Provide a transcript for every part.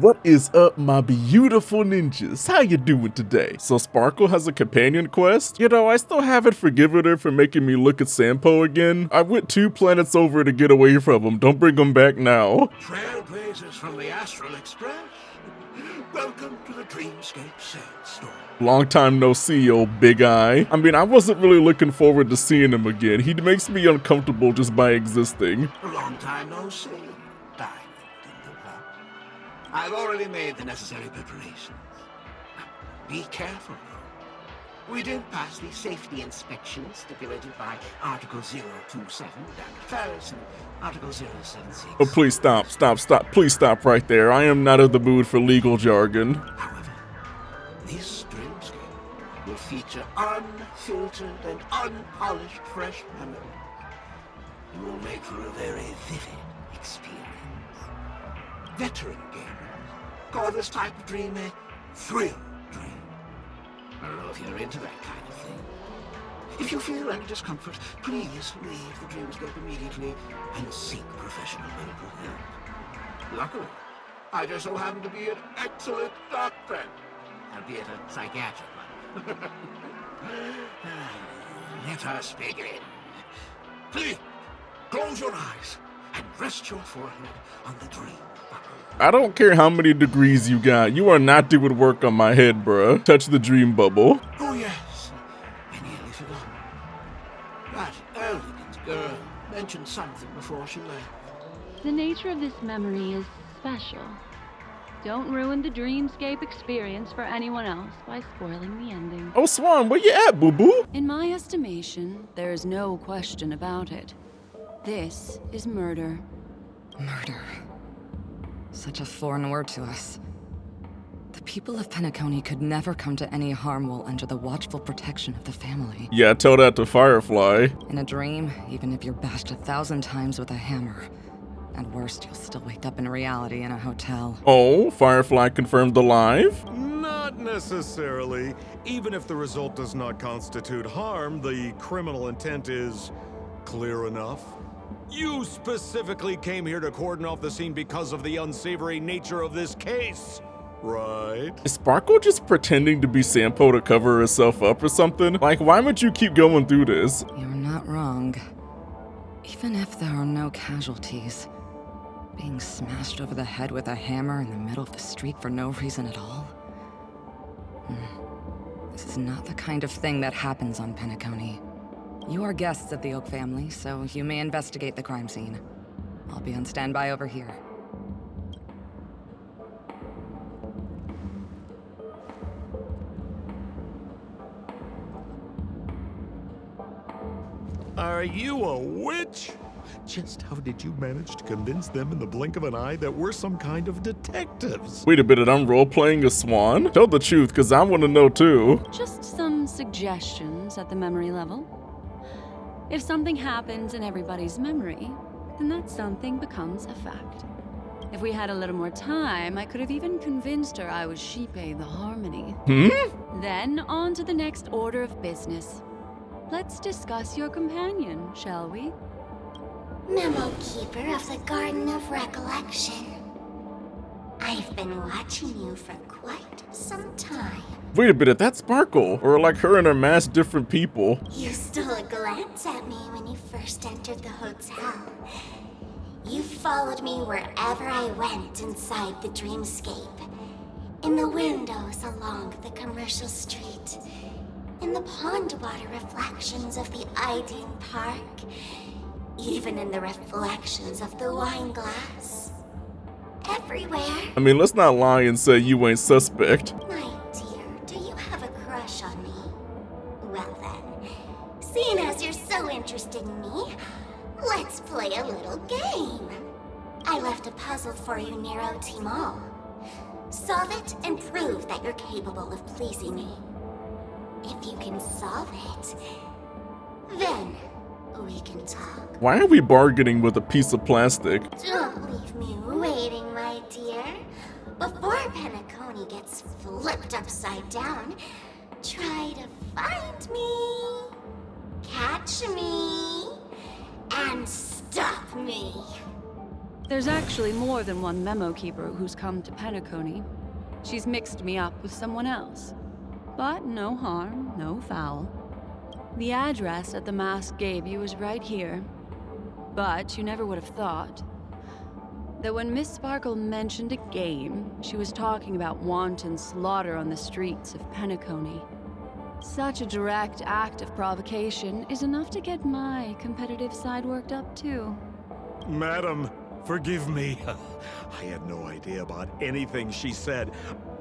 What is up, my beautiful ninjas? How you doing today? So Sparkle has a companion quest? You know, I still haven't forgiven her for making me look at Sampo again. I went 2 planets over to get away from him. Don't bring him back now. Trailblazers from the Astral Express. Welcome to the Dreamscape Sandstorm. Long time no see, old big eye. I mean, I wasn't really looking forward to seeing him again. He makes me uncomfortable just by existing. A long time no see. Diamond in the rough. I've already made the necessary preparations. Be careful, though. We did pass the safety inspection stipulated by Article 027 and Ferris and Article 076. Oh, please stop. Please stop right there. I am not in the mood for legal jargon. However, this dreamscape will feature unfiltered and unpolished fresh memory. You will make for a very vivid experience. Veteran gamers call this type of dream a thrill dream. I don't know if you're into that kind of thing. If you feel any discomfort, please leave the dreamscape immediately and seek professional medical help. Luckily, I just so happen to be an excellent doctor, albeit a psychiatric one. Let us begin. Please, close your eyes and rest your forehead on the dream bubble. I don't care how many degrees you got. You are not doing work on my head, bruh. Touch the dream bubble. Oh yes, I nearly forgot. That elegant girl mentioned something before she left. The nature of this memory is special. Don't ruin the dreamscape experience for anyone else by spoiling the ending. Oh, Swan, where you at, boo-boo? In my estimation, there is no question about it. This is murder. Murder. Such a foreign word to us. The people of Penacony could never come to any harm while under the watchful protection of the family. Yeah, tell that to Firefly. In a dream, even if you're bashed 1,000 times with a hammer, and worst, you'll still wake up in reality in a hotel. Oh, Firefly confirmed alive? Not necessarily. Even if the result does not constitute harm, the criminal intent is clear enough. You specifically came here to cordon off the scene because of the unsavory nature of this case, right? Is Sparkle just pretending to be Sampo to cover herself up or something? Like, why would you keep going through this? You're not wrong. Even if there are no casualties, being smashed over the head with a hammer in the middle of the street for no reason at all? This is not the kind of thing that happens on Penacony. You are guests of the Oak family, so you may investigate the crime scene. I'll be on standby over here. Are you a witch? Just how did you manage to convince them in the blink of an eye that we're some kind of detectives? Wait a minute, I'm role-playing a swan? Tell the truth, because I want to know too. Just some suggestions at the memory level. If something happens in everybody's memory, then that something becomes a fact. If we had a little more time, I could have even convinced her I was Sheepay the Harmony. Then on to the next order of business. Let's discuss your companion, shall we? Memo Keeper of the Garden of Recollection. I've been watching you for quite some time. Wait a minute, that's Sparkle. Or like her and her masked different people. You stole a glance at me when you first entered the hotel. You followed me wherever I went inside the dreamscape. In the windows along the commercial street. In the pond water reflections of the Iden Park. Even in the reflections of the wine glass. Everywhere. I mean, let's not lie and say you ain't suspect. My dear, do you have a crush on me? Well then, seeing as you're so interested in me, let's play a little game. I left a puzzle for you near OT Mall. Solve it and prove that you're capable of pleasing me. If you can solve it, then we can talk. Why are we bargaining with a piece of plastic? Don't leave me waiting, my dear. Before Penacony gets flipped upside down, try to find me, catch me, and stop me. There's actually more than one memo keeper who's come to Penacony. She's mixed me up with someone else. But no harm, no foul. The address that the mask gave you is right here. But you never would have thought that when Miss Sparkle mentioned a game, she was talking about wanton slaughter on the streets of Penacony. Such a direct act of provocation is enough to get my competitive side worked up too. Madam, forgive me. I had no idea about anything she said.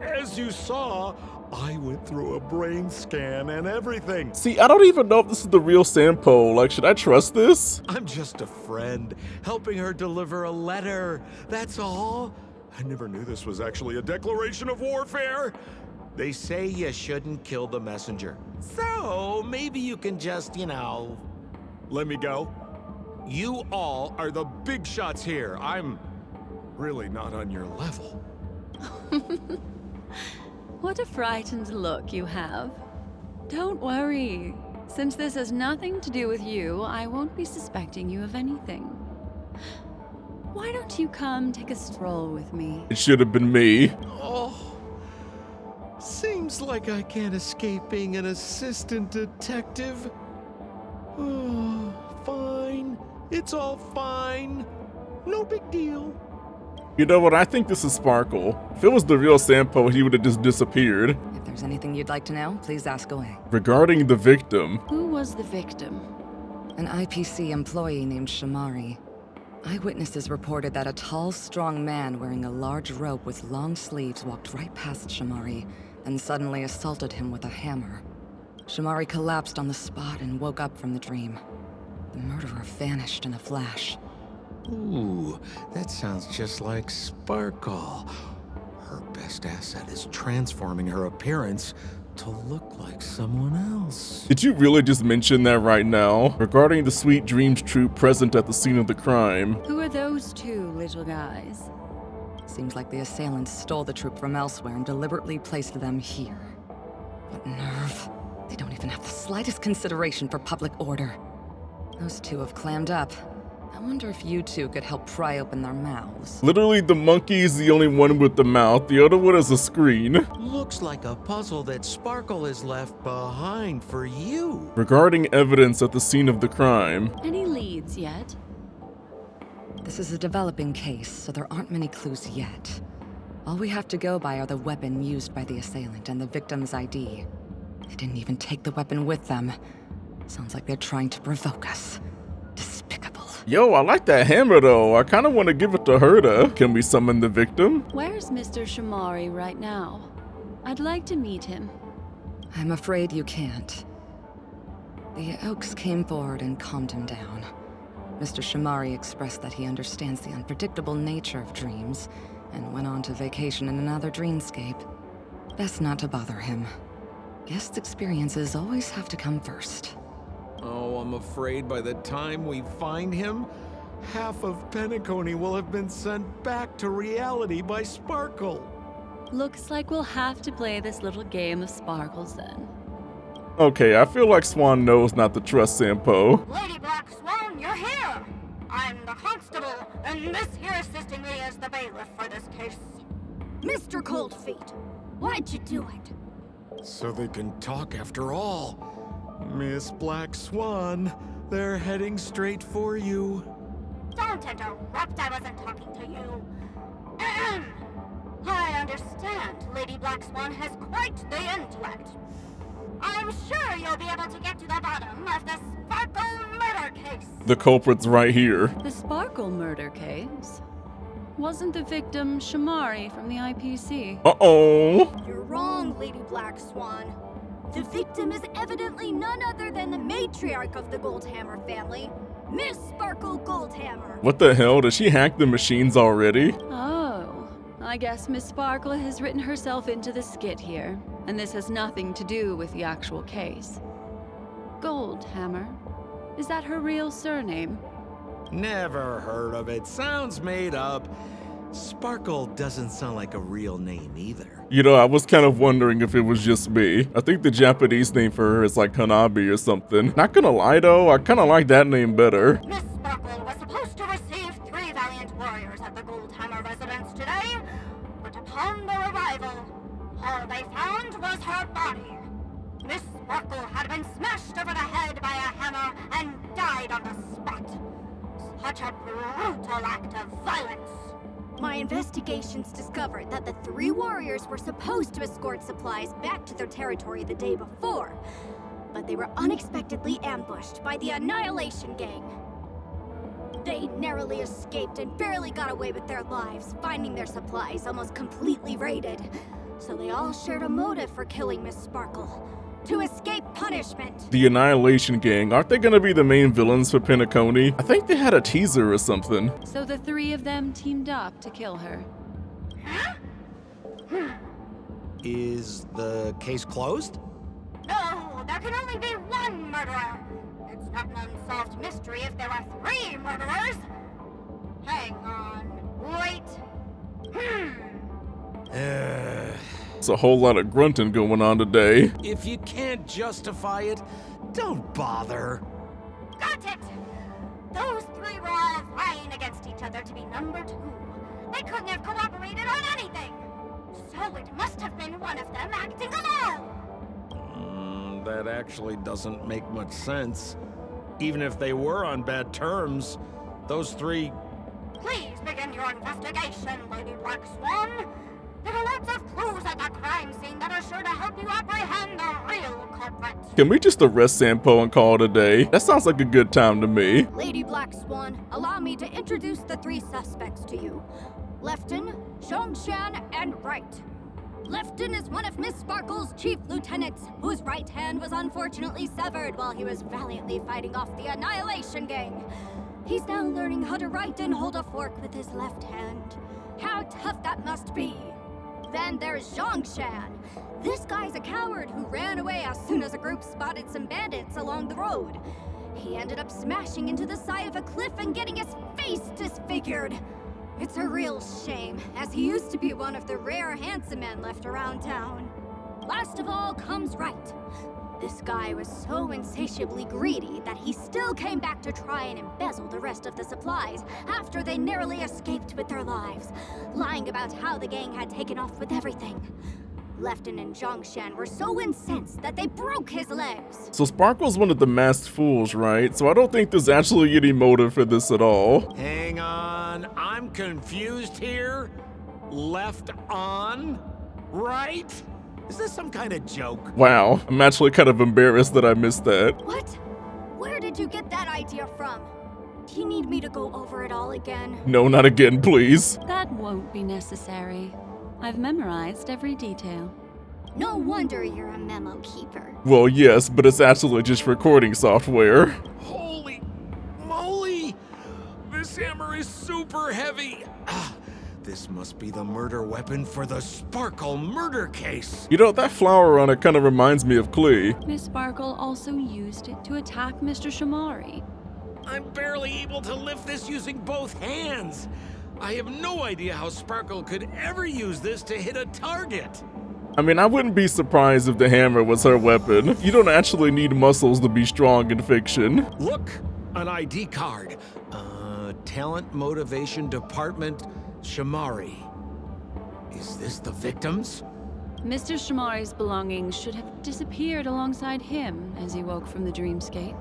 As you saw, I went through a brain scan and everything. See, I don't even know if this is the real Sampo. Like, should I trust this? I'm just a friend, helping her deliver a letter. That's all. I never knew this was actually a declaration of warfare. They say you shouldn't kill the messenger. So, maybe you can just, let me go. You all are the big shots here. I'm really not on your level. What a frightened look you have. Don't worry. Since this has nothing to do with you, I won't be suspecting you of anything. Why don't you come take a stroll with me? It should have been me. Oh, seems like I can't escape being an assistant detective. Oh, fine. It's all fine. No big deal. You know what? I think this is Sparkle. If it was the real Sampo, he would have just disappeared. If there's anything you'd like to know, please ask away. Regarding the victim. Who was the victim? An IPC employee named Shamari. Eyewitnesses reported that a tall, strong man wearing a large robe with long sleeves walked right past Shamari and suddenly assaulted him with a hammer. Shamari collapsed on the spot and woke up from the dream. The murderer vanished in a flash. Ooh, that sounds just like Sparkle. Her best asset is transforming her appearance to look like someone else. Did you really just mention that right now? Regarding the Sweet Dreams troupe present at the scene of the crime. Who are those two little guys? Seems like the assailants stole the troop from elsewhere and deliberately placed them here. What nerve. They don't even have the slightest consideration for public order. Those two have clammed up. I wonder if you two could help pry open their mouths. Literally, the monkey is the only one with the mouth. The other one is a screen. Looks like a puzzle that Sparkle has left behind for you. Regarding evidence at the scene of the crime. Any leads yet? This is a developing case, so there aren't many clues yet. All we have to go by are the weapon used by the assailant and the victim's ID. They didn't even take the weapon with them. Sounds like they're trying to provoke us. Despicable. Yo, I like that hammer though. I kind of want to give it to Herta. Can we summon the victim? Where's Mr. Shamari right now? I'd like to meet him. I'm afraid you can't. The Oaks came forward and calmed him down. Mr. Shamari expressed that he understands the unpredictable nature of dreams, and went on to vacation in another dreamscape. Best not to bother him. Guest experiences always have to come first. Oh, I'm afraid by the time we find him, half of Penacony will have been sent back to reality by Sparkle. Looks like we'll have to play this little game of sparkles then. Okay, I feel like Swan knows not to trust Sampo. Lady Black Swan, you're here! I'm the constable, and this here assisting me is the bailiff for this case. Mr. Coldfeet, why'd you do it? So they can talk after all. Miss Black Swan, they're heading straight for you. Don't interrupt, I wasn't talking to you. Ahem. I understand Lady Black Swan has quite the intellect. I'm sure you'll be able to get to the bottom of the Sparkle murder case. The culprit's right here. The Sparkle murder case? Wasn't the victim Shamari from the IPC? Uh-oh. You're wrong, Lady Black Swan. The victim is evidently none other than the matriarch of the Goldhammer family, Miss Sparkle Goldhammer. What the hell? Did she hack the machines already? Oh, I guess Miss Sparkle has written herself into the skit here, and this has nothing to do with the actual case. Goldhammer? Is that her real surname? Never heard of it. Sounds made up. Sparkle doesn't sound like a real name either. You know, I was kind of wondering if it was just me. I think the Japanese name for her is like Hanabi or something. Not gonna lie though, I kind of like that name better. Miss Sparkle was supposed to receive 3 valiant warriors of accidents today, but upon their arrival, all they found was her body. Miss Sparkle had been smashed over the head by a hammer and died on the spot. Such a brutal act of violence. My investigations discovered that the three warriors were supposed to escort supplies back to their territory the day before, but they were unexpectedly ambushed by the Annihilation Gang. They narrowly escaped and barely got away with their lives, finding their supplies almost completely raided. So they all shared a motive for killing Miss Sparkle. To escape punishment. The Annihilation Gang, aren't they gonna be the main villains for Penacony? I think they had a teaser or something. So the three of them teamed up to kill her. Is the case closed? No, there can only be one murderer. It's not an unsolved mystery if there are three murderers. Hang on, wait. It's a whole lot of grunting going on today. If you can't justify it, don't bother. Got it! Those three were all vying against each other to be number two. They couldn't have cooperated on anything. So it must have been one of them acting alone. That actually doesn't make much sense. Even if they were on bad terms, those three... Please begin your investigation, Lady Black Swan. There are lots of clues at the crime scene that are sure to help you apprehend the real culprit. Can we just arrest Sampo and call it a day? That sounds like a good time to me. Lady Black Swan, allow me to introduce the three suspects to you. Lefton, Zhongshan, and Wright. Lefton is one of Miss Sparkle's chief lieutenants, whose right hand was unfortunately severed while he was valiantly fighting off the Annihilation Gang. He's now learning how to write and hold a fork with his left hand. How tough that must be! Then there's Zhongshan. This guy's a coward who ran away as soon as a group spotted some bandits along the road. He ended up smashing into the side of a cliff and getting his face disfigured. It's a real shame, as he used to be one of the rare handsome men left around town. Last of all comes Wright. This guy was so insatiably greedy that he still came back to try and embezzle the rest of the supplies after they narrowly escaped with their lives, lying about how the gang had taken off with everything. Lefton and Zhongshan were so incensed that they broke his legs. So Sparkle's one of the masked fools, right? So I don't think there's actually any motive for this at all. Hang on, I'm confused here. Left on? Right? Is this some kind of joke? Wow, I'm actually kind of embarrassed that I missed that. What? Where did you get that idea from? Do you need me to go over it all again? No, not again, please. That won't be necessary. I've memorized every detail. No wonder you're a memo keeper. Well, yes, but it's actually just recording software. Holy moly! This hammer is super heavy. This must be the murder weapon for the Sparkle murder case. You know, that flower on it kind of reminds me of Klee. Miss Sparkle also used it to attack Mr. Shamari. I'm barely able to lift this using both hands. I have no idea how Sparkle could ever use this to hit a target. I mean, I wouldn't be surprised if the hammer was her weapon. You don't actually need muscles to be strong in fiction. Look, an ID card. Talent Motivation Department, Shamari. Is this the victims? Mr. Shamari's belongings should have disappeared alongside him as he woke from the dreamscape.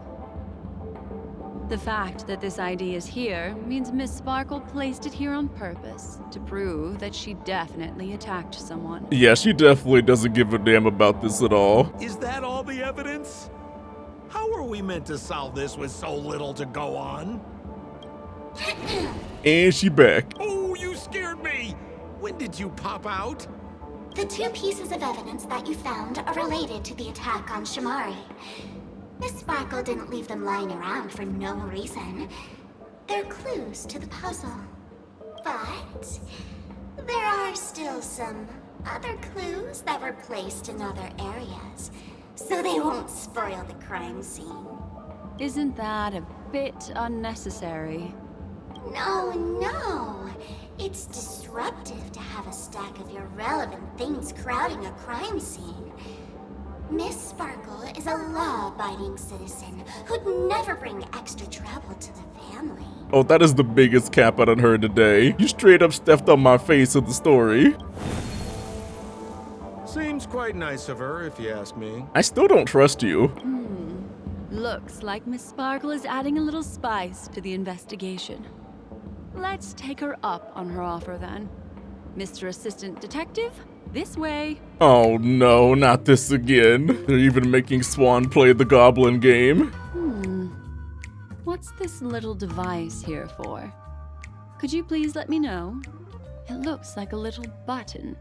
The fact that this ID is here means Miss Sparkle placed it here on purpose to prove that she definitely attacked someone. Yeah, she definitely doesn't give a damn about this at all. Is that all the evidence? How are we meant to solve this with so little to go on? And she back. Oh, you scared me! When did you pop out? The two pieces of evidence that you found are related to the attack on Shamari. Miss Sparkle didn't leave them lying around for no reason. They're clues to the puzzle. But there are still some other clues that were placed in other areas, so they won't spoil the crime scene. Isn't that a bit unnecessary? No. It's disruptive to have a stack of irrelevant things crowding a crime scene. Miss Sparkle is a law-abiding citizen who'd never bring extra trouble to the family. Oh, that is the biggest cap I done heard today. You straight up stepped on my face with the story. Seems quite nice of her, if you ask me. I still don't trust you. Looks like Miss Sparkle is adding a little spice to the investigation. Let's take her up on her offer then. Mr. Assistant Detective, this way. Oh no, not this again. They're even making Swan play the goblin game. What's this little device here for? Could you please let me know? It looks like a little button.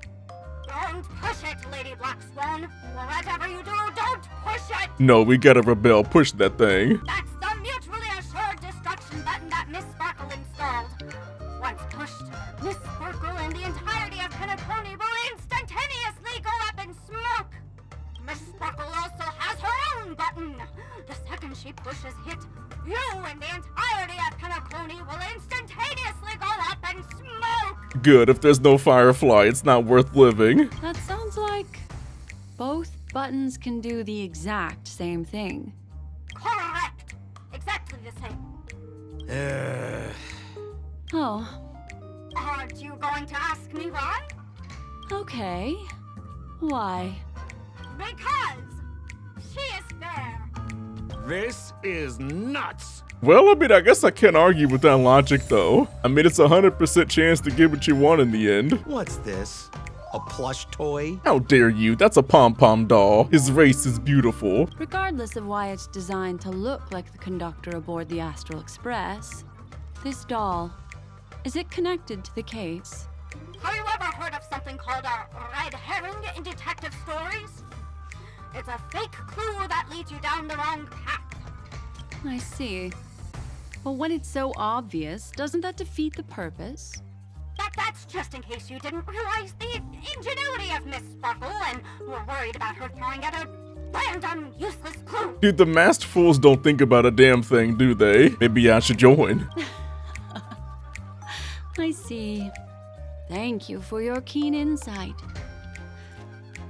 Don't push it, Lady Black Swan. Whatever you do, don't push it! No, we gotta rebel. Push that thing. That's the mutually assured destruction button that Miss Sparkle installed. Once pushed, Miss Sparkle and the entirety of Penacony will instantaneously go up in smoke. Miss Sparkle also has her own button. The second she pushes hit, you and the entirety of Penacony will instantaneously go up in smoke. Good, if there's no Firefly, it's not worth living. That sounds like both buttons can do the exact same thing. Correct. Exactly the same. Oh, Aren't you going to ask me why? okay. Why? Because she is fair. This is nuts! Well, I mean, I guess I can't argue with that logic, though. I mean, it's a 100% chance to get what you want in the end. What's this? A plush toy? How dare you? That's a pom-pom doll. His race is beautiful. Regardless of why it's designed to look like the conductor aboard the Astral Express, this doll, is it connected to the case? Have you ever heard of something called a red herring in detective stories? It's a fake clue that leads you down the wrong path. I see. But when it's so obvious, doesn't that defeat the purpose? That's just in case you didn't realize the ingenuity of Miss Sparkle and were worried about her throwing out a random, useless clue. Dude, the masked fools don't think about a damn thing, do they? Maybe I should join. I see. Thank you for your keen insight.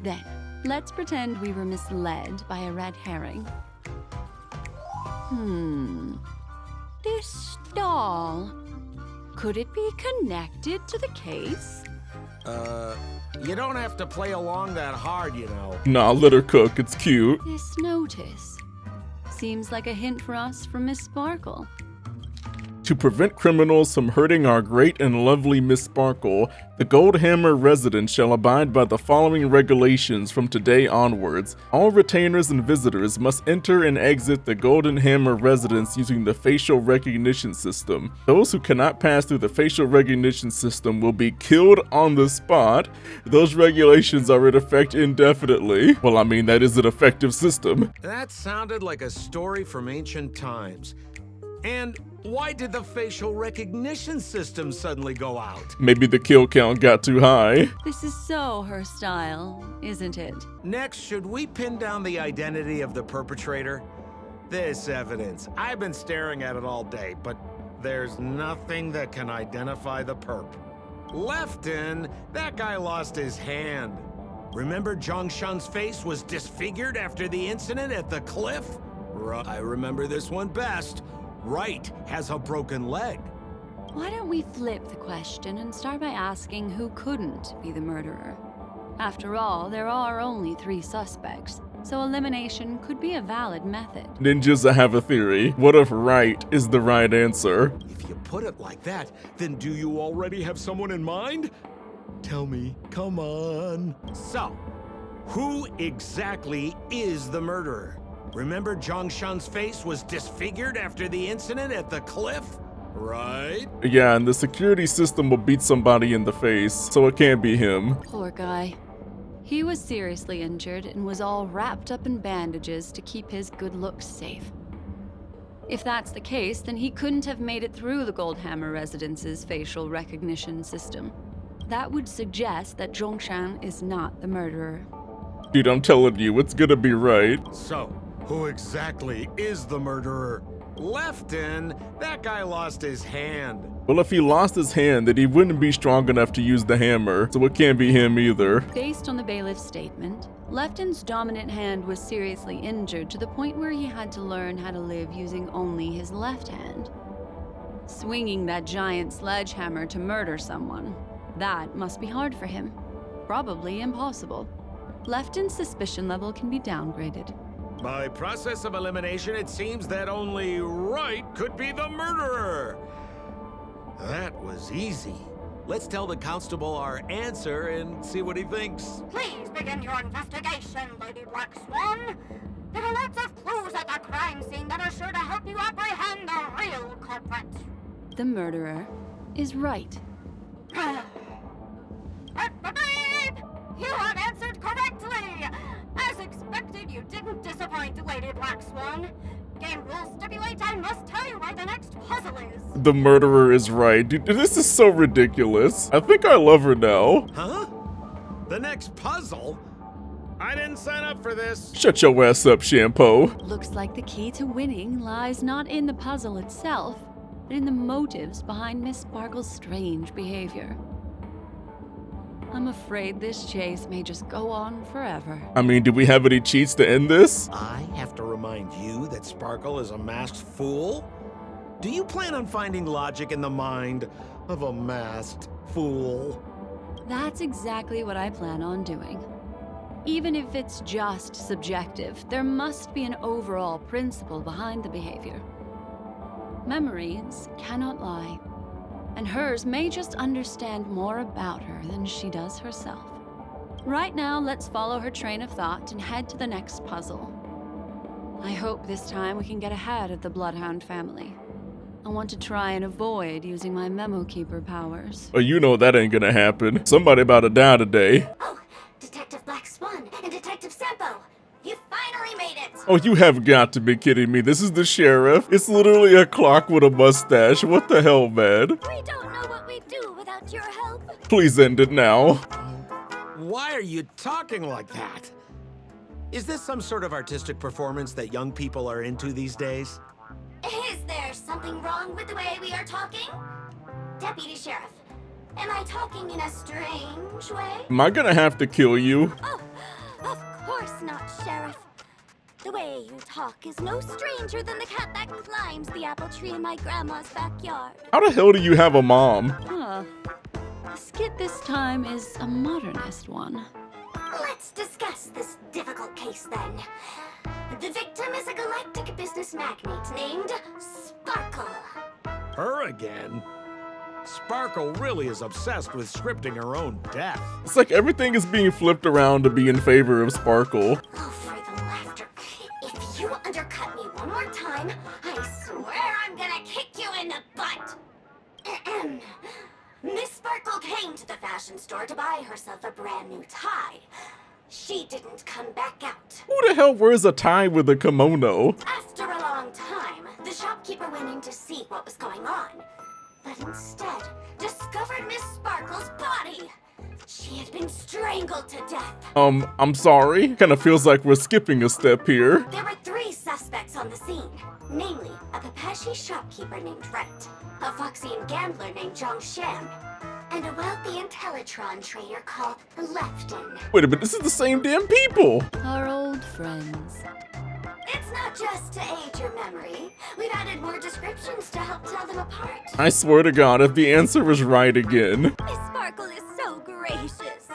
Then, let's pretend we were misled by a red herring. This doll, could it be connected to the case? You don't have to play along that hard, you know. Nah, let her cook. It's cute. This notice seems like a hint for us from Miss Sparkle. To prevent criminals from hurting our great and lovely Miss Sparkle, the Goldhammer residents shall abide by the following regulations from today onwards. All retainers and visitors must enter and exit the Golden Hammer residence using the facial recognition system. Those who cannot pass through the facial recognition system will be killed on the spot. Those regulations are in effect indefinitely. Well, I mean, that is an effective system. That sounded like a story from ancient times. And why did the facial recognition system suddenly go out? Maybe the kill count got too high. This is so her style, isn't it? Next, should we pin down the identity of the perpetrator? This evidence, I've been staring at it all day, but there's nothing that can identify the perp. Lefton, that guy lost his hand. Remember Zhongshan's face was disfigured after the incident at the cliff? I remember this one best. Wright has a broken leg. Why don't we flip the question and start by asking who couldn't be the murderer? After all, there are only 3 suspects, so elimination could be a valid method. Ninjas, I have a theory. What if right is the right answer? If you put it like that, then do you already have someone in mind? Tell me, come on. So, who exactly is the murderer? Remember Zhongshan's face was disfigured after the incident at the cliff? Right? Yeah, and the security system will beat somebody in the face, so it can't be him. Poor guy. He was seriously injured and was all wrapped up in bandages to keep his good looks safe. If that's the case, then he couldn't have made it through the Goldhammer residence's facial recognition system. That would suggest that Zhongshan is not the murderer. Dude, I'm telling you, it's gonna be right. So, who exactly is the murderer? Lefton, that guy lost his hand. Well, if he lost his hand, then he wouldn't be strong enough to use the hammer, so it can't be him either. Based on the bailiff's statement, Lefton's dominant hand was seriously injured to the point where he had to learn how to live using only his left hand. Swinging that giant sledgehammer to murder someone, that must be hard for him. Probably impossible. Lefton's suspicion level can be downgraded. By process of elimination, it seems that only Wright could be the murderer. That was easy. Let's tell the constable our answer and see what he thinks. Please begin your investigation, Lady Black Swan. There are lots of clues at the crime scene that are sure to help you apprehend the real culprit. The murderer is Wright. Beep! You have answered correctly! As expected, you didn't disappoint, Lady Black Swan. Game rules stipulate I must tell you where the next puzzle is. The murderer is right. Dude, this is so ridiculous. I think I love her now. Huh? The next puzzle? I didn't sign up for this. Shut your ass up, Shampoo. Looks like the key to winning lies not in the puzzle itself, but in the motives behind Miss Sparkle's strange behavior. I'm afraid this chase may just go on forever. I mean, do we have any cheats to end this? I have to remind you that Sparkle is a masked fool? Do you plan on finding logic in the mind of a masked fool? That's exactly what I plan on doing. Even if it's just subjective, there must be an overall principle behind the behavior. Memories cannot lie, and hers may just understand more about her than she does herself. Right now, let's follow her train of thought and head to the next puzzle. I hope this time we can get ahead of the Bloodhound family. I want to try and avoid using my Memo Keeper powers. Oh, you know that ain't gonna happen. Somebody about to die today. Oh, Detective Black Swan and Detective Sampo, you finally made it! Oh, you have got to be kidding me. This is the sheriff. It's literally a clock with a mustache. What the hell, man? We don't know what we'd do without your help. Please end it now. Why are you talking like that? Is this some sort of artistic performance that young people are into these days? Is there something wrong with the way we are talking? Deputy Sheriff, am I talking in a strange way? Am I gonna have to kill you? Oh, of course not, Sheriff. The way you talk is no stranger than the cat that climbs the apple tree in my grandma's backyard. How the hell do you have a mom? Huh. The skit this time is a modernist one. Let's discuss this difficult case then. The victim is a galactic business magnate named Sparkle. Her again? Sparkle really is obsessed with scripting her own death. It's like everything is being flipped around to be in favor of Sparkle. Oh, for the laughter. If you undercut me one more time, I swear I'm gonna kick you in the butt. Ahem. Miss Sparkle came to the fashion store to buy herself a brand new tie. She didn't come back out. Who the hell wears a tie with a kimono? After a long time, the shopkeeper went in to see what was going on, but instead discovered Miss Sparkle's body. She had been strangled to death. I'm sorry. Kinda feels like we're skipping a step here. There were 3 suspects on the scene, namely a Pepeshi shopkeeper named Wright, a Foxian gambler named Zhang Shan, and a wealthy Intellitron trader called Lefton. Wait a minute, this is the same damn people. Our old friends. It's not just to aid your memory. We've added more descriptions to help tell them apart. I swear to God, if the answer is right again. Miss Sparkle is so gracious.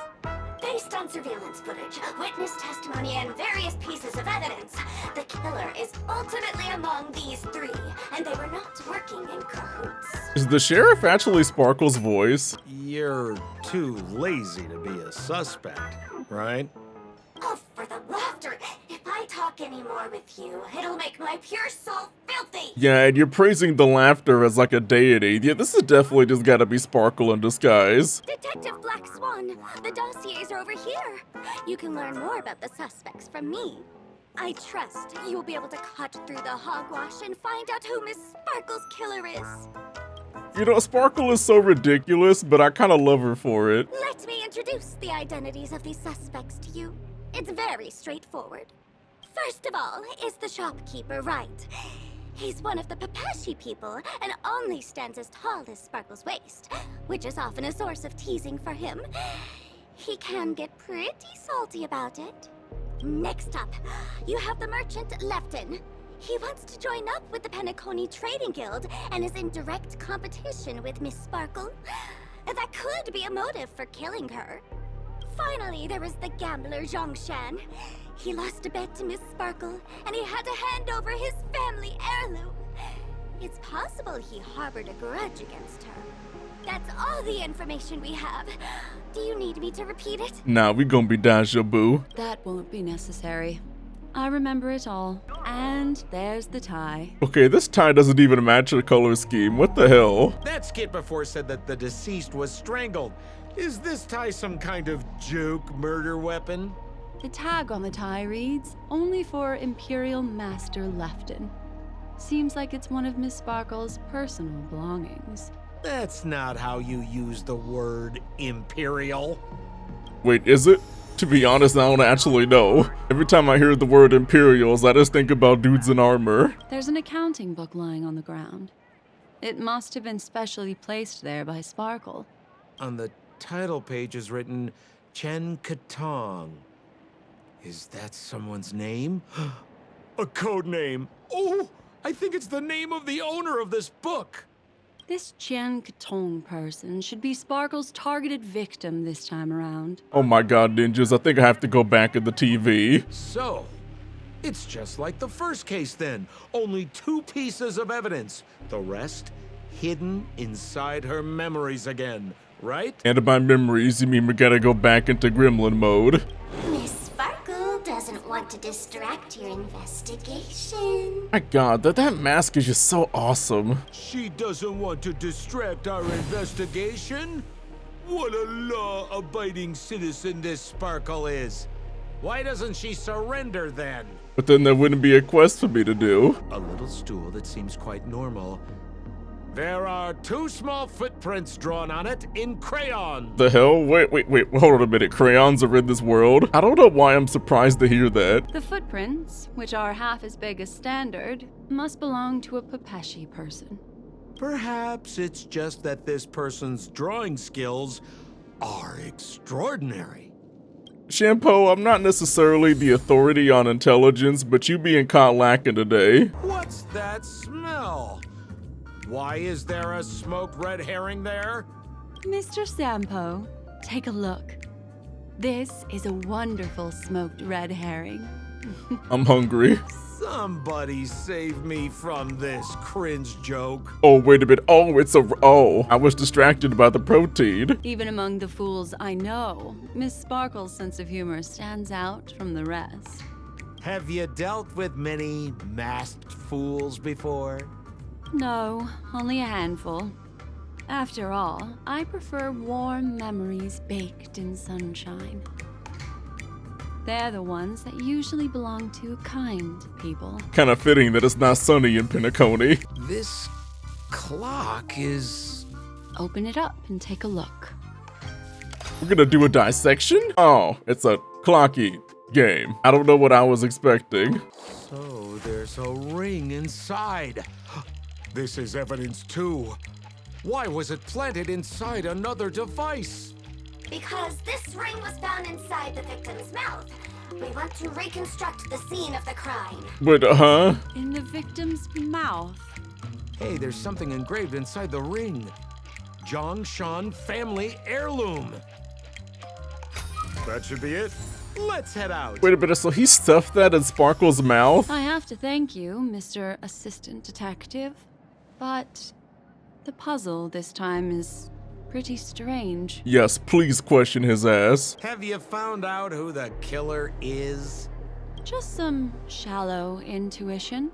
Based on surveillance footage, witness testimony, and various pieces of evidence, the killer is ultimately among these 3, and they were not working in cahoots. Is the sheriff actually Sparkle's voice? You're too lazy to be a suspect, right? Oh, for the laughter! If I talk anymore with you, it'll make my pure soul filthy! Yeah, and you're praising the laughter as like a deity. Yeah, this is definitely just gotta be Sparkle in disguise. Detective Black Swan, the dossiers are over here. You can learn more about the suspects from me. I trust you'll be able to cut through the hogwash and find out who Miss Sparkle's killer is. You know, Sparkle is so ridiculous, but I kinda love her for it. Let me introduce the identities of these suspects to you. It's very straightforward. First of all is the shopkeeper, Wright. He's one of the Papashi people and only stands as tall as Sparkle's waist, which is often a source of teasing for him. He can get pretty salty about it. Next up, you have the merchant Lefton. He wants to join up with the Penacony Trading Guild and is in direct competition with Miss Sparkle. That could be a motive for killing her. Finally, there is the gambler Zhongshan. He lost a bet to Miss Sparkle, and he had to hand over his family heirloom. It's possible he harbored a grudge against her. That's all the information we have. Do you need me to repeat it? Nah, we gonna be deja vu. That won't be necessary. I remember it all. And there's the tie. Okay, this tie doesn't even match the color scheme. What the hell? That skit before said that the deceased was strangled. Is this tie some kind of joke murder weapon? The tag on the tie reads, "Only for Imperial Master Lefton." Seems like it's one of Miss Sparkle's personal belongings. That's not how you use the word imperial. Wait, is it? To be honest, I don't actually know. Every time I hear the word Imperials, I just think about dudes in armor. There's an accounting book lying on the ground. It must have been specially placed there by Sparkle. On the title page is written Chen Katong. Is that someone's name? A code name. Oh, I think it's the name of the owner of this book. This Jian Katong person should be Sparkle's targeted victim this time around. Oh my god, ninjas, I think I have to go back in the TV. So, it's just like the first case then. Only 2 pieces of evidence. The rest hidden inside her memories again, right? And by memories, you mean we gotta go back into gremlin mode. Miss Sparkle doesn't want to distract your investigation. My god, that mask is just so awesome. She doesn't want to distract our investigation? What a law-abiding citizen this Sparkle is. Why doesn't she surrender then? But then there wouldn't be a quest for me to do. A little stool that seems quite normal. There are 2 small footprints drawn on it in crayon. The hell? Wait, hold on a minute. Crayons are in this world? I don't know why I'm surprised to hear that. The footprints, which are half as big as standard, must belong to a Papashi person. Perhaps it's just that this person's drawing skills are extraordinary. Shampoo, I'm not necessarily the authority on intelligence, but you being caught lacking today. What's that smell? Why is there a smoked red herring there? Mr. Sampo, take a look. This is a wonderful smoked red herring. I'm hungry. Somebody save me from this cringe joke. Oh, wait a minute. Oh, I was distracted by the protein. Even among the fools I know, Miss Sparkle's sense of humor stands out from the rest. Have you dealt with many masked fools before? No, only a handful. After all, I prefer warm memories baked in sunshine. They're the ones that usually belong to kind people. Kind of fitting that it's not sunny in Penacony. This clock is... Open it up and take a look. We're gonna do a dissection? Oh, it's a clocky game. I don't know what I was expecting. So there's a ring inside. This is evidence too. Why was it planted inside another device? Because this ring was found inside the victim's mouth. We want to reconstruct the scene of the crime. But, In the victim's mouth. Hey, there's something engraved inside the ring. Zhongshan family heirloom. That should be it. Let's head out. Wait a minute, so he stuffed that in Sparkle's mouth? I have to thank you, Mr. Assistant Detective. But the puzzle this time is pretty strange. Yes, please question his ass. Have you found out who the killer is? Just some shallow intuition.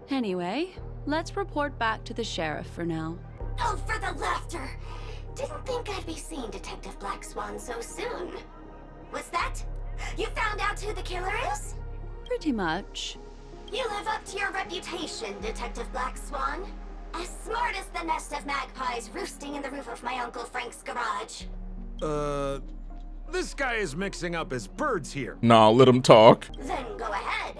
Anyway, let's report back to the sheriff for now. Oh, for the laughter! Didn't think I'd be seeing Detective Black Swan so soon. What's that? You found out who the killer is? Pretty much. You live up to your reputation, Detective Black Swan. As smart as the nest of magpies roosting in the roof of my Uncle Frank's garage. This guy is mixing up his birds here. Nah, let him talk. Then go ahead.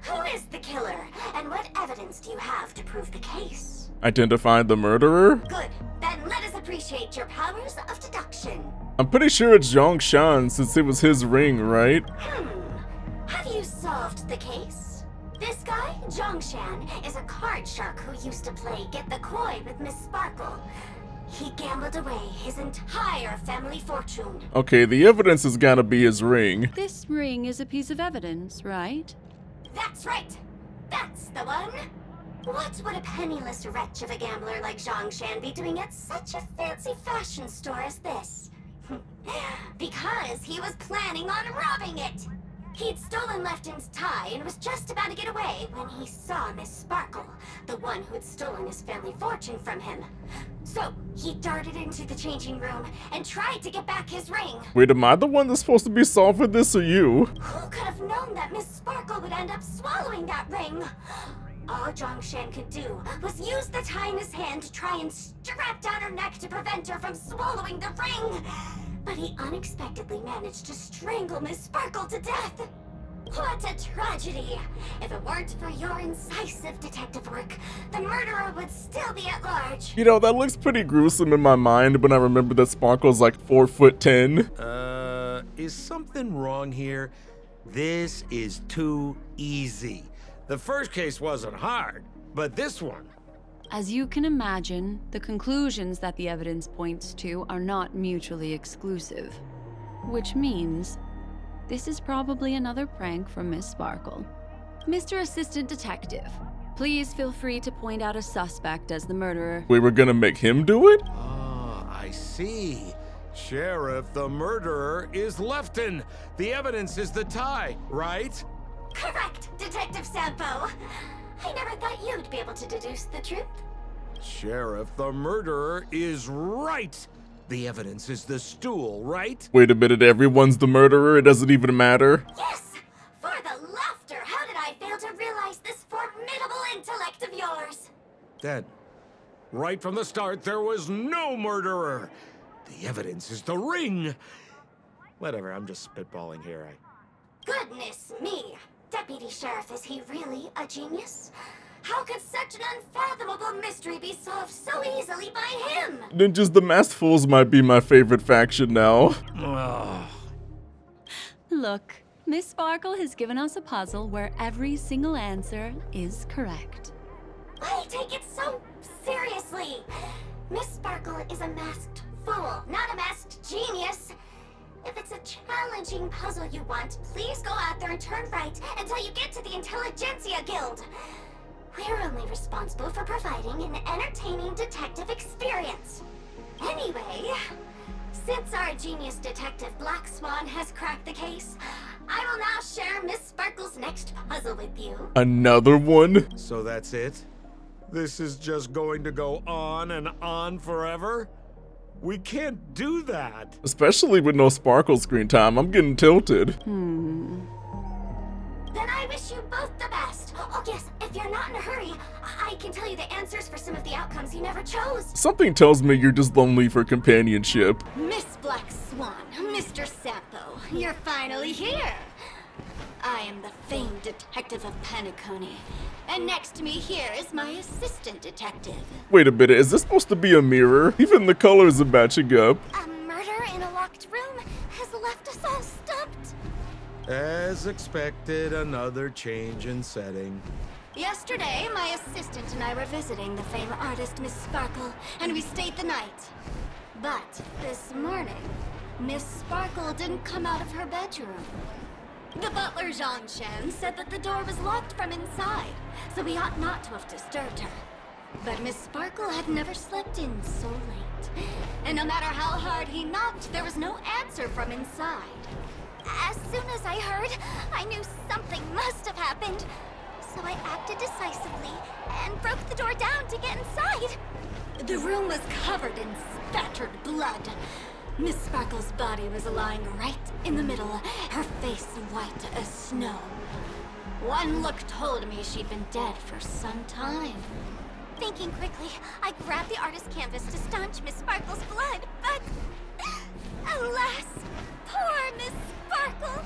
Who is the killer, and what evidence do you have to prove the case? Identified the murderer? Good. Then let us appreciate your powers of deduction. I'm pretty sure it's Zhongshan since it was his ring, right? Have you solved the case? This guy, Zhongshan, is a card shark who used to play Get the Koi with Miss Sparkle. He gambled away his entire family fortune. Okay, the evidence has gotta be his ring. This ring is a piece of evidence, right? That's right. That's the one. What would a penniless wretch of a gambler like Zhongshan be doing at such a fancy fashion store as this? Because he was planning on robbing it. He'd stolen Lefton's tie and was just about to get away when he saw Miss Sparkle, the one who'd stolen his family fortune from him. So he darted into the changing room and tried to get back his ring. Wait, am I the one that's supposed to be solving this, or you? Who could have known that Miss Sparkle would end up swallowing that ring? All Zhongshan could do was use the tie in his hand to try and strap down her neck to prevent her from swallowing the ring. But he unexpectedly managed to strangle Miss Sparkle to death. What a tragedy! If it weren't for your incisive detective work, the murderer would still be at large. You know, that looks pretty gruesome in my mind when I remember that Sparkle's like 4'10". Is something wrong here? This is too easy. The first case wasn't hard, but this one. As you can imagine, the conclusions that the evidence points to are not mutually exclusive. Which means, this is probably another prank from Miss Sparkle. Mr. Assistant Detective, please feel free to point out a suspect as the murderer. We were gonna make him do it? Ah, I see. Sheriff, the murderer is Lefton. The evidence is the tie, right? Correct, Detective Sampo. I never thought you'd be able to deduce the truth. Sheriff, the murderer is right. The evidence is the stool, right? Wait a minute, everyone's the murderer, it doesn't even matter? Yes! For the laughter, how did I fail to realize this formidable intellect of yours? Then, right from the start, there was no murderer. The evidence is the ring. Whatever, I'm just spitballing here. Goodness me! Deputy Sheriff, is he really a genius? How could such an unfathomable mystery be solved so easily by him? Ninjas the Masked Fools might be my favorite faction now. Look, Miss Sparkle has given us a puzzle where every single answer is correct. Why take it so seriously? Miss Sparkle is a masked fool, not a masked genius. If it's a challenging puzzle you want, please go out there and turn right until you get to the Intelligentsia Guild. We're only responsible for providing an entertaining detective experience. Anyway, since our genius detective Black Swan has cracked the case, I will now share Miss Sparkle's next puzzle with you. Another one? So that's it? This is just going to go on and on forever? We can't do that. Especially with no Sparkle screen time, I'm getting tilted. Then I wish you both the best. Oh yes, if you're not in a hurry, I can tell you the answers for some of the outcomes you never chose. Something tells me you're just lonely for companionship. Miss Black Swan, Mr. Sampo, you're finally here. I am the famed detective of Paniconi. And next to me here is my assistant detective. Wait a minute, is this supposed to be a mirror? Even the colors are matching up. A murder in a locked room has left us all stumped. As expected, another change in setting. Yesterday, my assistant and I were visiting the famed artist Miss Sparkle, and we stayed the night. But this morning, Miss Sparkle didn't come out of her bedroom. The butler, Zhongshan, said that the door was locked from inside, so we ought not to have disturbed her. But Miss Sparkle had never slept in so late. And no matter how hard he knocked, there was no answer from inside. As soon as I heard, I knew something must have happened. So I acted decisively and broke the door down to get inside. The room was covered in spattered blood. Miss Sparkle's body was lying right in the middle, her face white as snow. One look told me she'd been dead for some time. Thinking quickly, I grabbed the artist's canvas to staunch Miss Sparkle's blood, but alas, poor Miss Sparkle.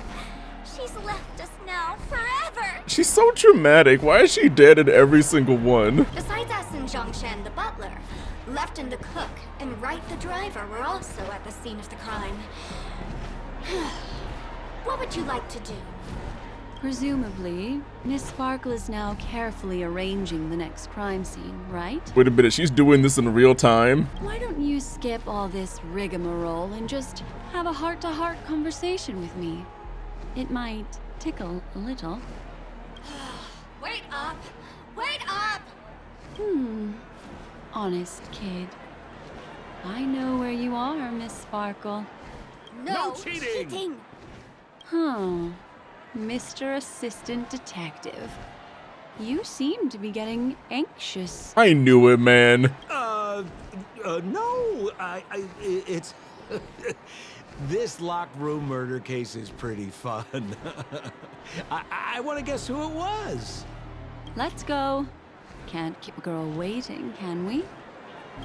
She's left us now forever. She's so dramatic. Why is she dead in every single one? Besides us and Zhongshan the butler, Lefton the cook, and Wright the driver were also at the scene of the crime. What would you like to do? Presumably, Miss Sparkle is now carefully arranging the next crime scene, right? Wait a minute, she's doing this in real time? Why don't you skip all this rigmarole and just have a heart-to-heart conversation with me? It might tickle a little. Wait up! Wait up! Honest kid. I know where you are, Miss Sparkle. No cheating! Huh. Mr. Assistant Detective. You seem to be getting anxious. I knew it, man. No, it's... This locked room murder case is pretty fun. I want to guess who it was. Let's go. Can't keep a girl waiting, can we?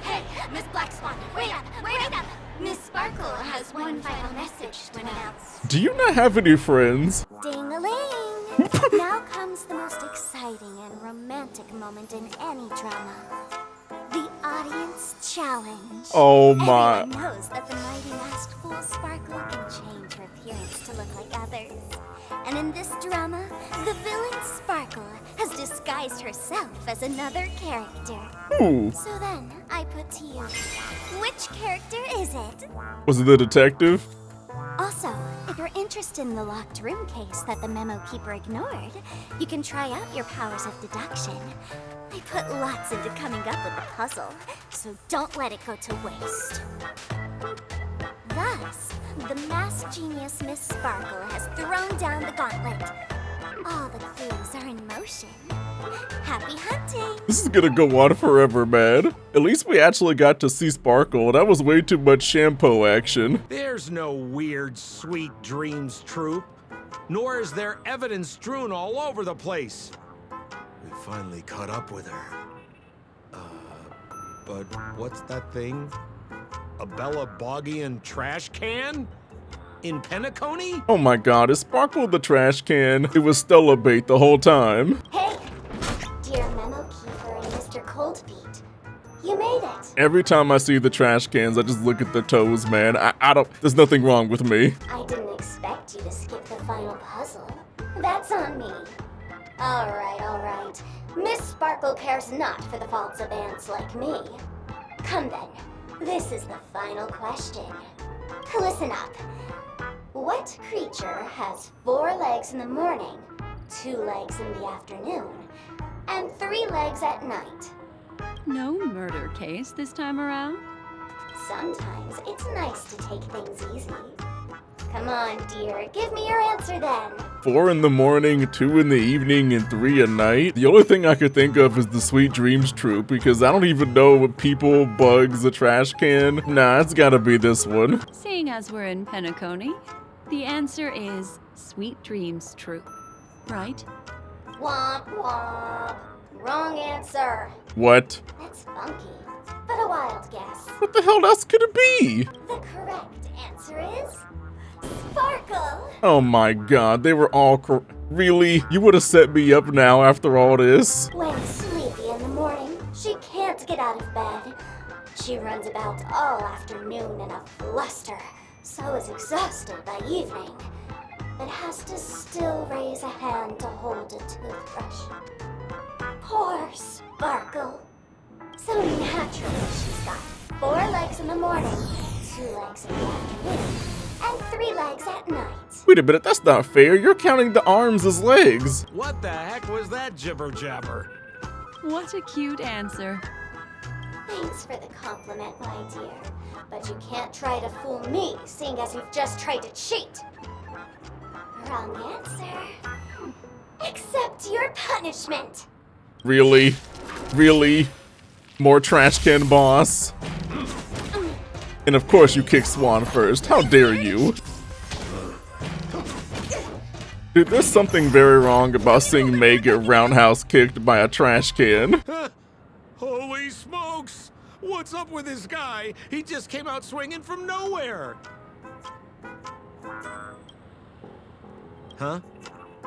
Hey, Miss Black Swan, wait up! Wait up! Miss Sparkle has one final message to announce. Do you not have any friends? Ding-a-ling! Now comes the most exciting and romantic moment in any drama. The audience challenge. Oh my. Everyone knows that the mighty masked fool Sparkle can change her appearance to look like others. And in this drama, the villain Sparkle has disguised herself as another character. Ooh. So then, I put to you, which character is it? Was it the detective? Also, if you're interested in the locked room case that the memo keeper ignored, you can try out your powers of deduction. I put lots into coming up with the puzzle, so don't let it go to waste. Thus, the masked genius Miss Sparkle has thrown down the gauntlet. All the clues are in motion. Happy hunting! This is gonna go on forever, man. At least we actually got to see Sparkle. That was way too much shampoo action. There's no weird, sweet dreams troupe, nor is there evidence strewn all over the place. We finally caught up with her. But what's that thing? A Bella Boggian trash can? In Penacony? Oh my god, is Sparkle the trash can? It was Stella bait the whole time. Hey, dear memo keeper and Mr. Coldfeet, you made it. Every time I see the trash cans, I just look at their toes, man. I don't, there's nothing wrong with me. I didn't expect you to skip the final puzzle. That's on me. All right. Miss Sparkle cares not for the faults of ants like me. Come then, this is the final question. Listen up. What creature has 4 legs in the morning, 2 legs in the afternoon, and 3 legs at night? No murder case this time around? Sometimes it's nice to take things easy. Come on, dear, give me your answer then. 4 in the morning, 2 in the evening, and 3 at night. The only thing I could think of is the Sweet Dreams troupe, because I don't even know what people, bugs, a trash can. Nah, it's gotta be this one. Seeing as we're in Penacony, the answer is Sweet Dreams Troop, right? Womp womp. Wrong answer. What? That's funky, but a wild guess. What the hell else could it be? The correct answer is Sparkle. Oh my god, they were all really? You would have set me up now after all this? When sleepy in the morning, she can't get out of bed. She runs about all afternoon in a fluster, so is exhausted by evening, but has to still raise a hand to hold a toothbrush. Poor Sparkle. So naturally, she's got 4 legs in the morning, 2 legs in the afternoon, and 3 legs at night. Wait a minute, that's not fair. You're counting the arms as legs. What the heck was that jibber jabber? What a cute answer. Thanks for the compliment, my dear. But you can't try to fool me, seeing as you've just tried to cheat. Wrong answer. Accept your punishment. Really? Really? More trash can boss? And of course you kick Swan first. How dare you? Dude, there's something very wrong about seeing May get roundhouse kicked by a trash can. Holy smokes! What's up with this guy? He just came out swinging from nowhere. Huh?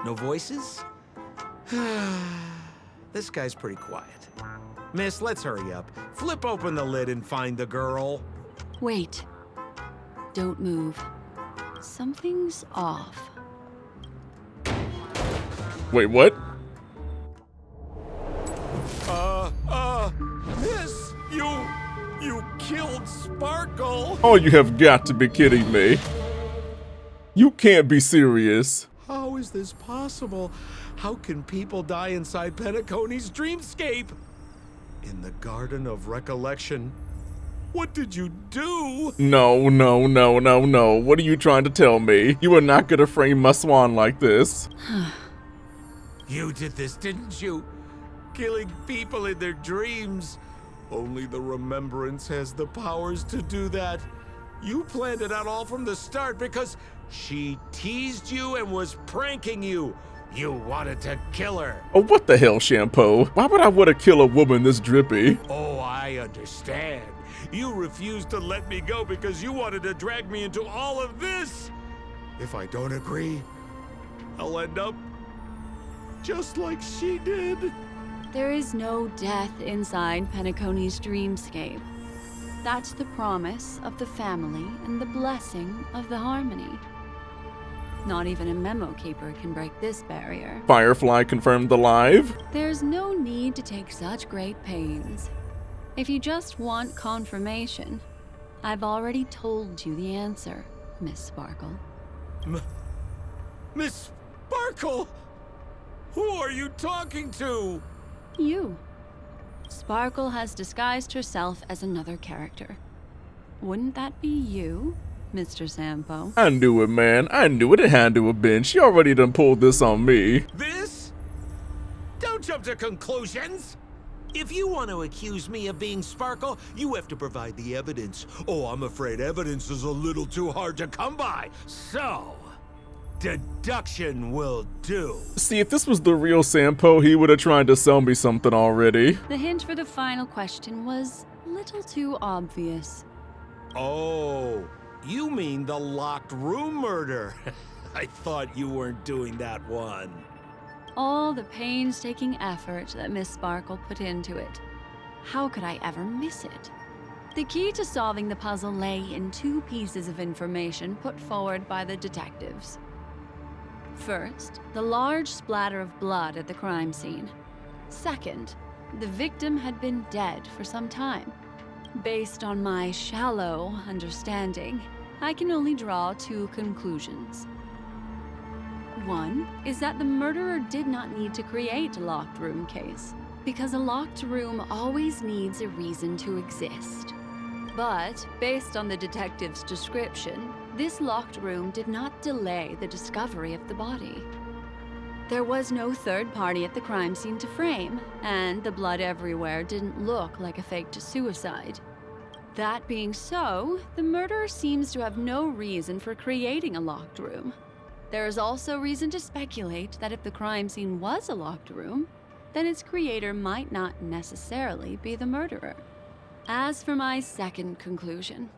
No voices? This guy's pretty quiet. Miss, let's hurry up. Flip open the lid and find the girl. Wait. Don't move. Something's off. Wait, what? Miss, you killed Sparkle. Oh, you have got to be kidding me. You can't be serious. How is this possible? How can people die inside Penacony's dreamscape? In the Garden of Recollection. What did you do? No, no, no, no, no. What are you trying to tell me? You are not gonna frame my swan like this. You did this, didn't you? Killing people in their dreams. Only the Remembrance has the powers to do that. You planned it out all from the start because she teased you and was pranking you. You wanted to kill her. Oh, what the hell, Shampoo? Why would I want to kill a woman this drippy? Oh, I understand. You refused to let me go because you wanted to drag me into all of this. If I don't agree, I'll end up just like she did. There is no death inside Penacony's dreamscape. That's the promise of the family and the blessing of the harmony. Not even a memo keeper can break this barrier. Firefly confirmed alive. There's no need to take such great pains. If you just want confirmation, I've already told you the answer, Miss Sparkle. Miss Sparkle? Who are you talking to? You. Sparkle has disguised herself as another character. Wouldn't that be you, Mr. Sampo? I knew it, man. I knew it. It had to have been. She already done pulled this on me. This? Don't jump to conclusions. If you want to accuse me of being Sparkle, you have to provide the evidence. Oh, I'm afraid evidence is a little too hard to come by. So, deduction will do. See, if this was the real Sampo, he would have tried to sell me something already. The hint for the final question was a little too obvious. Oh, you mean the locked room murder? I thought you weren't doing that one. All the painstaking effort that Miss Sparkle put into it. How could I ever miss it? The key to solving the puzzle lay in two pieces of information put forward by the detectives. First, the large splatter of blood at the crime scene. Second, the victim had been dead for some time. Based on my shallow understanding, I can only draw two conclusions. One is that the murderer did not need to create a locked room case, because a locked room always needs a reason to exist. But, based on the detective's description, this locked room did not delay the discovery of the body. There was no third party at the crime scene to frame, and the blood everywhere didn't look like a faked suicide. That being so, the murderer seems to have no reason for creating a locked room. There is also reason to speculate that if the crime scene was a locked room, then its creator might not necessarily be the murderer. As for my second conclusion,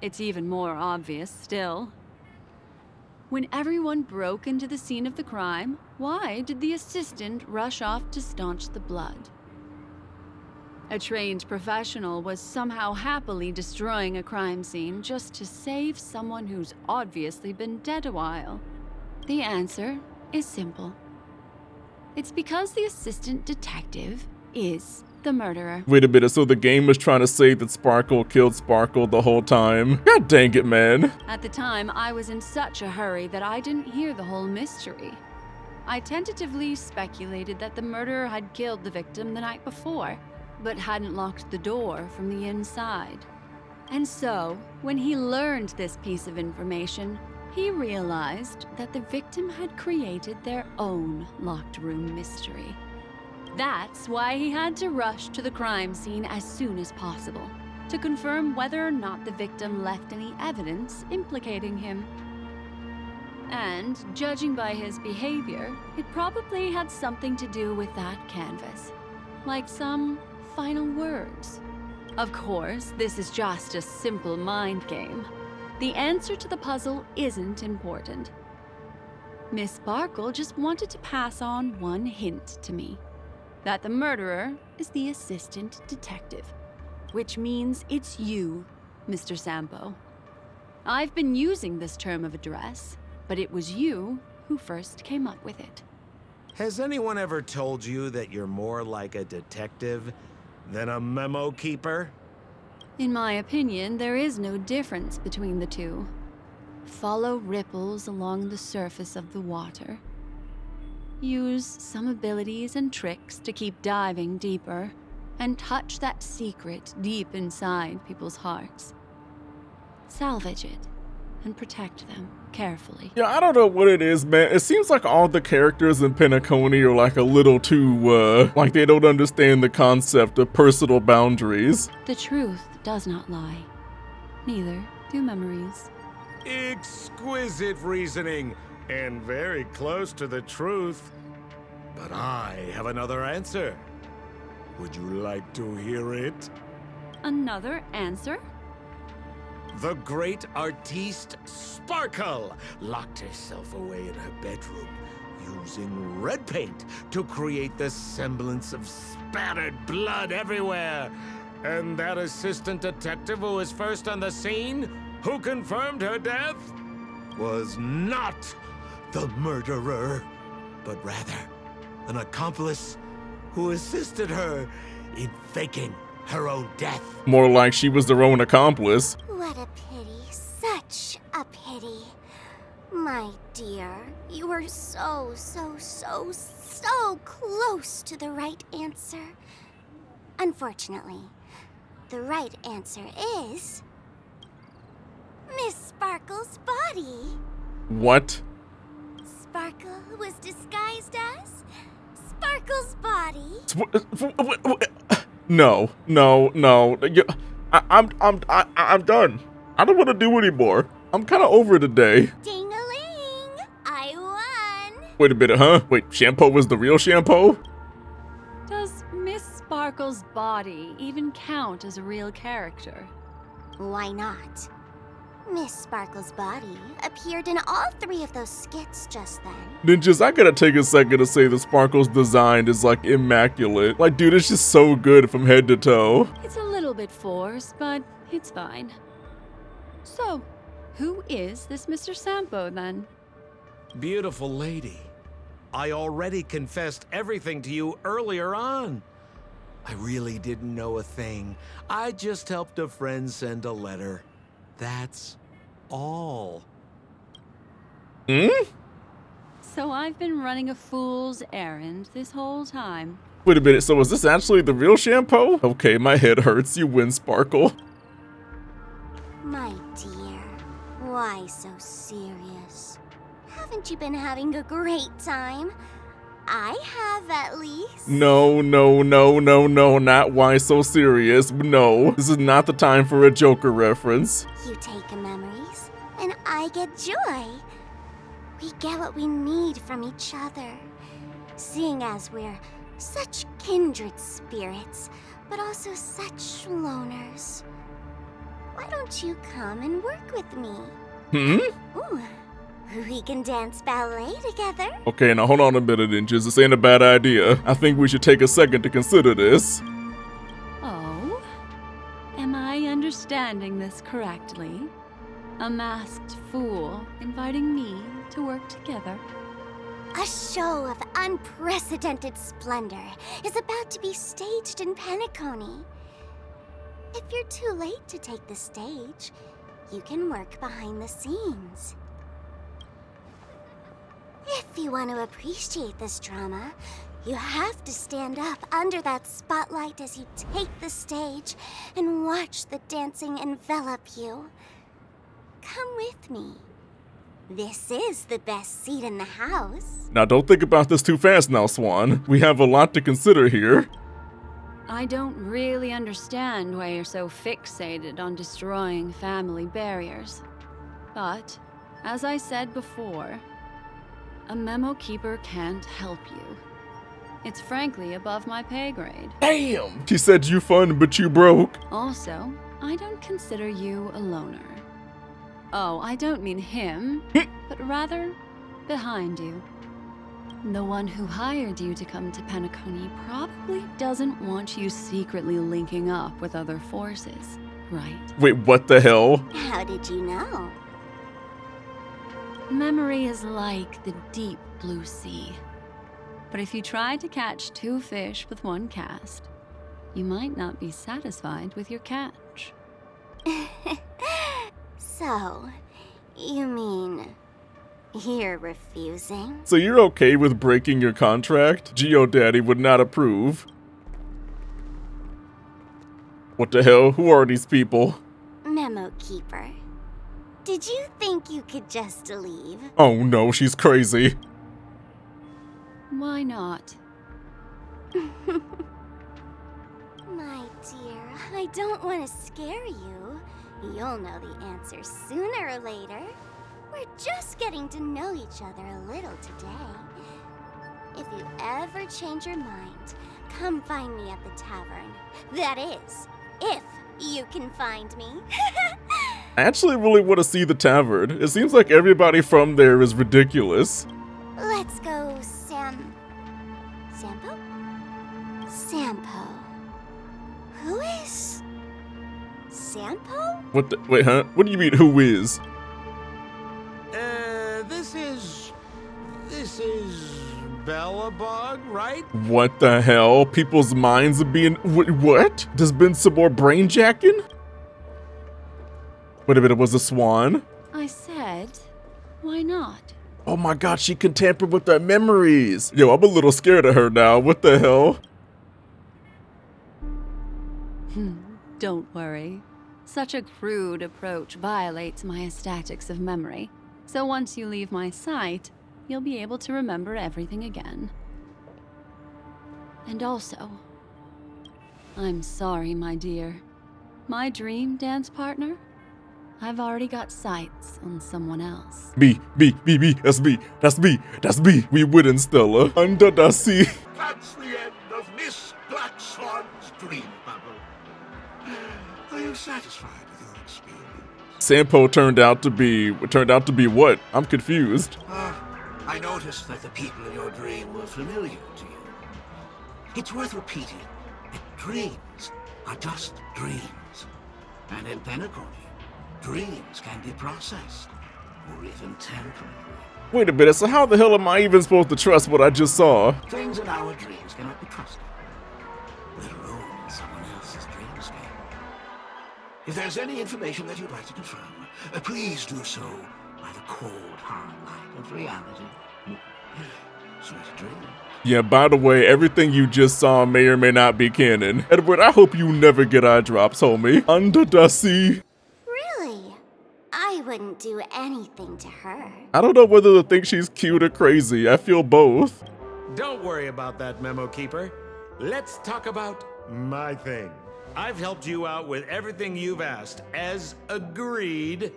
it's even more obvious still. When everyone broke into the scene of the crime, why did the assistant rush off to staunch the blood? A trained professional was somehow happily destroying a crime scene just to save someone who's obviously been dead a while. The answer is simple. It's because the assistant detective is the murderer. Wait a minute, so the game was trying to say that Sparkle killed Sparkle the whole time? God dang it, man. At the time, I was in such a hurry that I didn't hear the whole mystery. I tentatively speculated that the murderer had killed the victim the night before, but hadn't locked the door from the inside. And so, when he learned this piece of information, he realized that the victim had created their own locked room mystery. That's why he had to rush to the crime scene as soon as possible, to confirm whether or not the victim left any evidence implicating him. And, judging by his behavior, it probably had something to do with that canvas. Like some final words. Of course, this is just a simple mind game. The answer to the puzzle isn't important. Miss Sparkle just wanted to pass on one hint to me. That the murderer is the assistant detective. Which means it's you, Mr. Sampo. I've been using this term of address, but it was you who first came up with it. Has anyone ever told you that you're more like a detective than a memo keeper? In my opinion, there is no difference between the two. Follow ripples along the surface of the water. Use some abilities and tricks to keep diving deeper, and touch that secret deep inside people's hearts. Salvage it, and protect them carefully. Yeah, I don't know what it is, man. It seems like all the characters in Penacony are like a little too, like they don't understand the concept of personal boundaries. The truth does not lie. Neither do memories. Exquisite reasoning, and very close to the truth. But I have another answer. Would you like to hear it? Another answer? The great artiste Sparkle locked herself away in her bedroom, using red paint to create the semblance of spattered blood everywhere. And that assistant detective who was first on the scene, who confirmed her death, was not the murderer, but rather an accomplice who assisted her in faking her own death. More like she was their own accomplice. What a pity, such a pity. My dear, you were so close to the right answer. Unfortunately, the right answer is Miss Sparkle's body. What? Sparkle was disguised as Sparkle's body. No. I'm done. I don't want to do anymore. I'm kind of over it today. Ding-a-ling! I won! Wait a minute, huh? Wait, Shampoo was the real Shampoo? Does Miss Sparkle's body even count as a real character? Why not? Miss Sparkle's body appeared in all 3 of those skits just then. Ninjas, I gotta take a second to say that Sparkle's design is like immaculate. Like, dude, it's just so good from head to toe. It's a little bit forced, but it's fine. So, who is this Mr. Sampo then? Beautiful lady, I already confessed everything to you earlier on. I really didn't know a thing. I just helped a friend send a letter. That's all. So I've been running a fool's errand this whole time. Wait a minute, so is this actually the real Shampoo? Okay, my head hurts. You win, Sparkle. My dear, why so serious? Haven't you been having a great time? I have, at least. No, not why so serious. No, this is not the time for a Joker reference. You take memories, and I get joy. We get what we need from each other. Seeing as we're such kindred spirits, but also such loners. Why don't you come and work with me? Ooh, we can dance ballet together. Okay, now hold on a minute, Ninjas. This ain't a bad idea. I think we should take a second to consider this. Oh? Am I understanding this correctly? A masked fool inviting me to work together? A show of unprecedented splendor is about to be staged in Penacony. If you're too late to take the stage, you can work behind the scenes. If you want to appreciate this drama, you have to stand up under that spotlight as you take the stage and watch the dancing envelop you. Come with me. This is the best seat in the house. Now don't think about this too fast now, Swan. We have a lot to consider here. I don't really understand why you're so fixated on destroying family barriers. But, as I said before, a memo keeper can't help you. It's frankly above my pay grade. Damn! She said you fun, but you broke. Also, I don't consider you a loner. Oh, I don't mean him, but rather behind you. The one who hired you to come to Penacony probably doesn't want you secretly linking up with other forces, right? Wait, what the hell? How did you know? Memory is like the deep blue sea. But if you tried to catch 2 fish with 1 cast, you might not be satisfied with your catch. So, you mean you're refusing? So you're okay with breaking your contract? Geodaddy would not approve. What the hell? Who are these people? Memo Keeper. Did you think you could just leave? Oh no, she's crazy. Why not? My dear, I don't want to scare you. You'll know the answer sooner or later. We're just getting to know each other a little today. If you ever change your mind, come find me at the tavern. That is, if you can find me. I actually really want to see the tavern. It seems like everybody from there is ridiculous. Let's go, Sampo? Sampo. Who is Sampo? What the? Wait, huh? What do you mean, who is? This is Bellabog, right? What the hell? People's minds are being. What? There's been some more brainjacking? Wait a minute, was a swan? I said, why not? Oh my god, she can tamper with their memories. Yo, I'm a little scared of her now. What the hell? Don't worry. Such a crude approach violates my statics of memory. So once you leave my sight, you'll be able to remember everything again. And also, I'm sorry, my dear. My dream dance partner? I've already got sights on someone else. Me, that's me. We wouldn't, Stella. Under the sea. That's the end of Miss Black Swan's dream bubble. Are you satisfied with your experience? Sampo turned out to be what? I'm confused. I noticed that the people in your dream were familiar to you. It's worth repeating that dreams are just dreams. And in Penacony, dreams can be processed, or even temporary. Wait a minute, so how the hell am I even supposed to trust what I just saw? Things in our dreams cannot be trusted, let alone in someone else's dreamscape. If there's any information that you'd like to confirm, please do so by the cold, hard light of reality. Sweet dream. Yeah, by the way, everything you just saw may or may not be canon. Edward, I hope you never get eye drops, homie. Under the sea. Really? I wouldn't do anything to her. I don't know whether to think she's cute or crazy. I feel both. Don't worry about that, Memo Keeper. Let's talk about my thing. I've helped you out with everything you've asked, as agreed.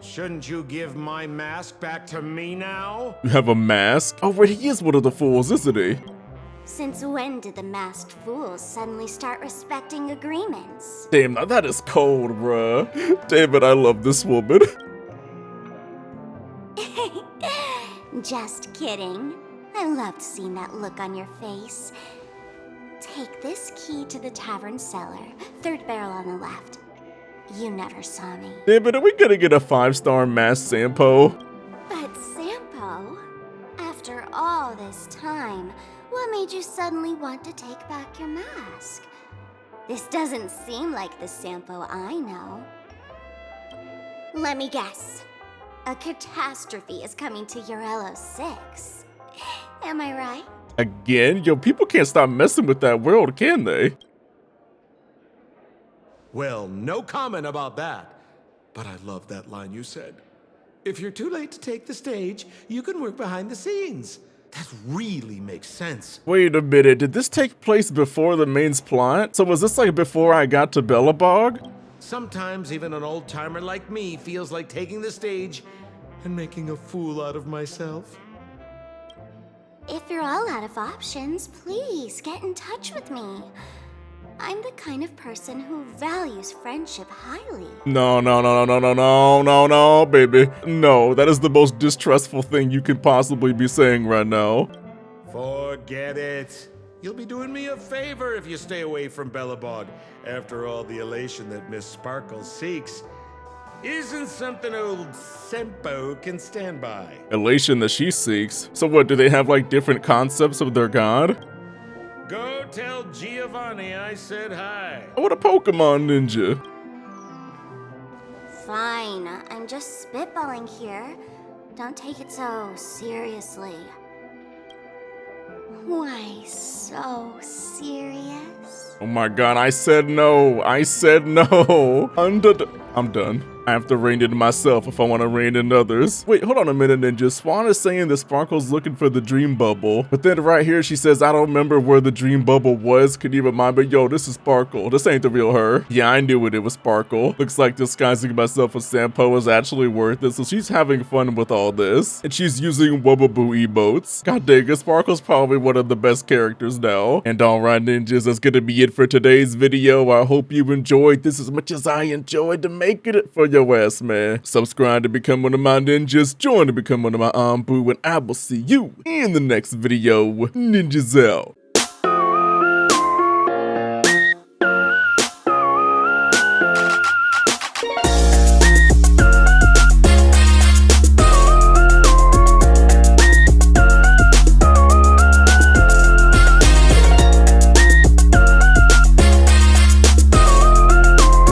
Shouldn't you give my mask back to me now? You have a mask? Oh, wait, he is one of the fools, isn't he? Since when did the masked fools suddenly start respecting agreements? Damn, now that is cold, bruh. Damn it, I love this woman. Just kidding. I loved seeing that look on your face. Take this key to the tavern cellar, 3rd barrel on the left. You never saw me. Damn it, are we gonna get a 5-star masked Sampo? But Sampo, after all this time, what made you suddenly want to take back your mask? This doesn't seem like the Sampo I know. Let me guess. A catastrophe is coming to Urello 6. Am I right? Again? Yo, people can't stop messing with that world, can they? Well, no comment about that. But I love that line you said. If you're too late to take the stage, you can work behind the scenes. That really makes sense. Wait a minute, did this take place before the main's plot? So was this like before I got to Bellabog? Sometimes even an old-timer like me feels like taking the stage And making a fool out of myself. If you're all out of options, please get in touch with me. I'm the kind of person who values friendship highly. No, no, no, no, no, no, no, no, baby. No, that is the most distrustful thing you could possibly be saying right now. Forget it. You'll be doing me a favor if you stay away from Bellabog. After all, the elation that Miss Sparkle seeks isn't something old Sempo can stand by. Elation that she seeks. So what, do they have like different concepts of their god? Go tell Giovanni I said hi. Oh, what a Pokemon ninja. Fine, I'm just spitballing here. Don't take it so seriously. Why so serious? Oh my god, I said no. I said no. I'm done. I have to rein in myself if I want to rein in others. Wait, hold on a minute, Ninja. Swan is saying that Sparkle's looking for the dream bubble. But then right here, she says, I don't remember where the dream bubble was. Could you remind me? Yo, this is Sparkle. This ain't the real her. Yeah, I knew it. It was Sparkle. Looks like disguising myself as Sampo is actually worth it. So she's having fun with all this. And she's using Wubbaboo emotes. God dang it, Sparkle's probably one of the best characters now. And alright, ninjas, that's gonna be it for today's video. I hope you enjoyed this as much as I enjoyed making it for your ass, man. Subscribe to become one of my ninjas, join to become one of my Ambu, and I will see you in the next video. Ninjas out.